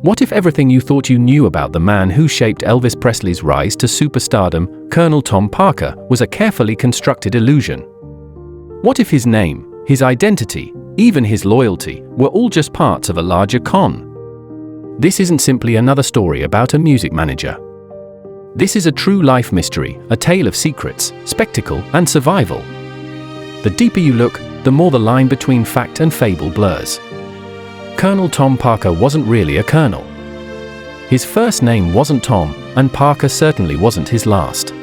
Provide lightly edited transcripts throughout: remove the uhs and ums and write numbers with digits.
What if everything you thought you knew about the man who shaped Elvis Presley's rise to superstardom, Colonel Tom Parker, was a carefully constructed illusion? What if his name, his identity, even his loyalty, were all just parts of a larger con? This isn't simply another story about a music manager. This is a true life mystery, a tale of secrets, spectacle, and survival. The deeper you look, the more the line between fact and fable blurs. Colonel Tom Parker wasn't really a colonel. His first name wasn't Tom, and Parker certainly wasn't his last.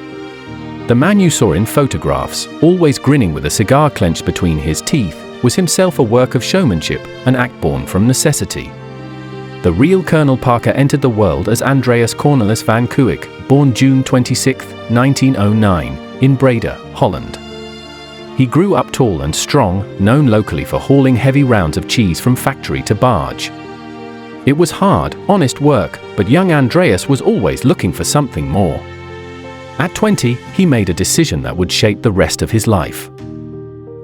The man you saw in photographs, always grinning with a cigar clenched between his teeth, was himself a work of showmanship, an act born from necessity. The real Colonel Parker entered the world as Andreas Cornelis van Kuik, born June 26, 1909, in Breda, Holland. He grew up tall and strong, known locally for hauling heavy rounds of cheese from factory to barge. It was hard, honest work, but young Andreas was always looking for something more. At 20, he made a decision that would shape the rest of his life.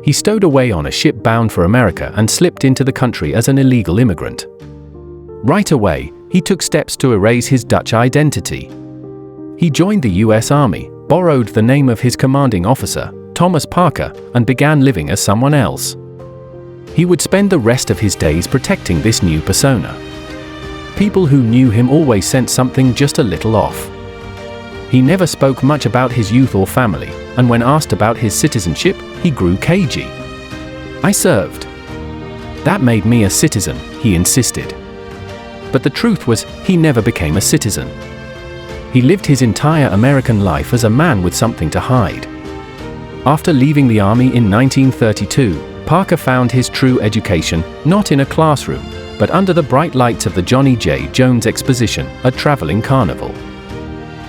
He stowed away on a ship bound for America and slipped into the country as an illegal immigrant. Right away, he took steps to erase his Dutch identity. He joined the US Army, borrowed the name of his commanding officer, Thomas Parker, and began living as someone else. He would spend the rest of his days protecting this new persona. People who knew him always sensed something just a little off. He never spoke much about his youth or family, and when asked about his citizenship, he grew cagey. "I served. That made me a citizen," he insisted. But the truth was, he never became a citizen. He lived his entire American life as a man with something to hide. After leaving the army in 1932, Parker found his true education not in a classroom, but under the bright lights of the Johnny J. Jones Exposition, a traveling carnival.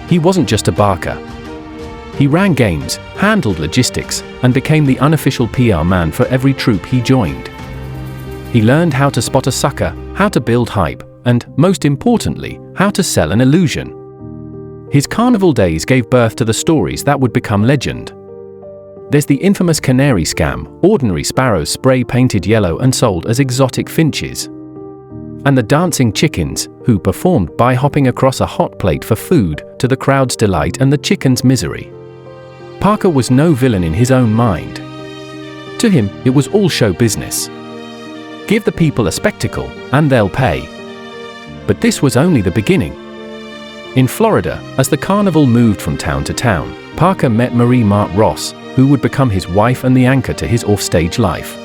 He wasn't just a barker. He ran games, handled logistics, and became the unofficial PR man for every troop he joined. He learned how to spot a sucker, how to build hype, and, most importantly, how to sell an illusion. His carnival days gave birth to the stories that would become legend. There's the infamous canary scam, ordinary sparrows spray-painted yellow and sold as exotic finches. And the dancing chickens, who performed by hopping across a hot plate for food, to the crowd's delight and the chicken's misery. Parker was no villain in his own mind. To him, it was all show business. Give the people a spectacle, and they'll pay. But this was only the beginning. In Florida, as the carnival moved from town to town, Parker met Marie Marthe Ross, who would become his wife and the anchor to his offstage life.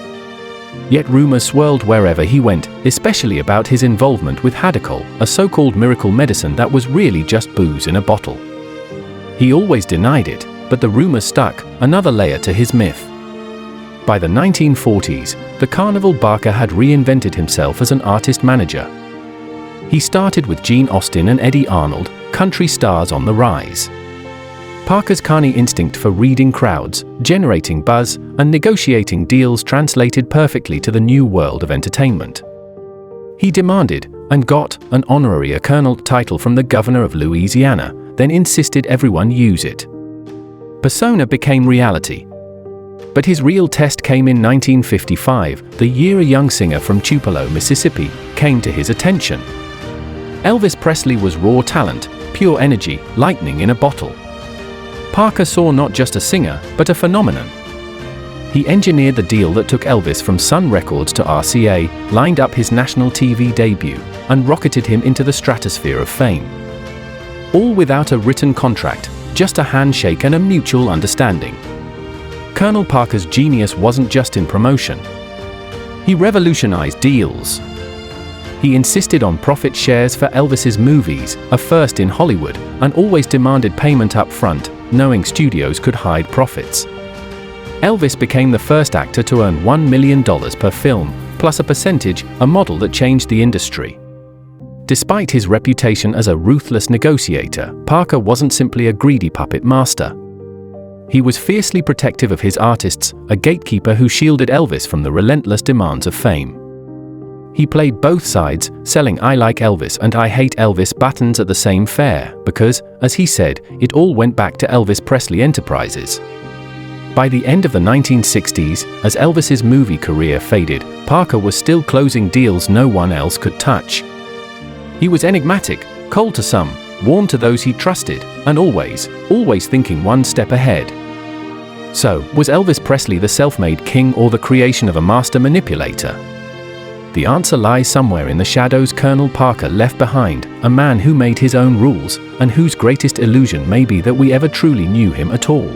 Yet rumors swirled wherever he went, especially about his involvement with Hadacol, a so-called miracle medicine that was really just booze in a bottle. He always denied it, but the rumors stuck, another layer to his myth. By the 1940s, the carnival barker had reinvented himself as an artist manager. He started with Gene Austin and Eddie Arnold, country stars on the rise. Parker's canny instinct for reading crowds, generating buzz, and negotiating deals translated perfectly to the new world of entertainment. He demanded, and got, an honorary colonel title from the governor of Louisiana, then insisted everyone use it. Persona became reality. But his real test came in 1955, the year a young singer from Tupelo, Mississippi, came to his attention. Elvis Presley was raw talent, pure energy, lightning in a bottle. Parker saw not just a singer, but a phenomenon. He engineered the deal that took Elvis from Sun Records to RCA, lined up his national TV debut, and rocketed him into the stratosphere of fame. All without a written contract, just a handshake and a mutual understanding. Colonel Parker's genius wasn't just in promotion. He revolutionized deals. He insisted on profit shares for Elvis's movies, a first in Hollywood, and always demanded payment up front, knowing studios could hide profits. Elvis became the first actor to earn $1 million per film, plus a percentage, a model that changed the industry. Despite his reputation as a ruthless negotiator, Parker wasn't simply a greedy puppet master. He was fiercely protective of his artists, a gatekeeper who shielded Elvis from the relentless demands of fame. He played both sides, selling "I like Elvis" and "I hate Elvis" buttons at the same fair, because, as he said, it all went back to Elvis Presley Enterprises. By the end of the 1960s, as Elvis's movie career faded, Parker was still closing deals no one else could touch. He was enigmatic, cold to some, warm to those he trusted, and always thinking one step ahead. So, was Elvis Presley the self-made king or the creation of a master manipulator? The answer lies somewhere in the shadows Colonel Parker left behind, a man who made his own rules, and whose greatest illusion may be that we ever truly knew him at all.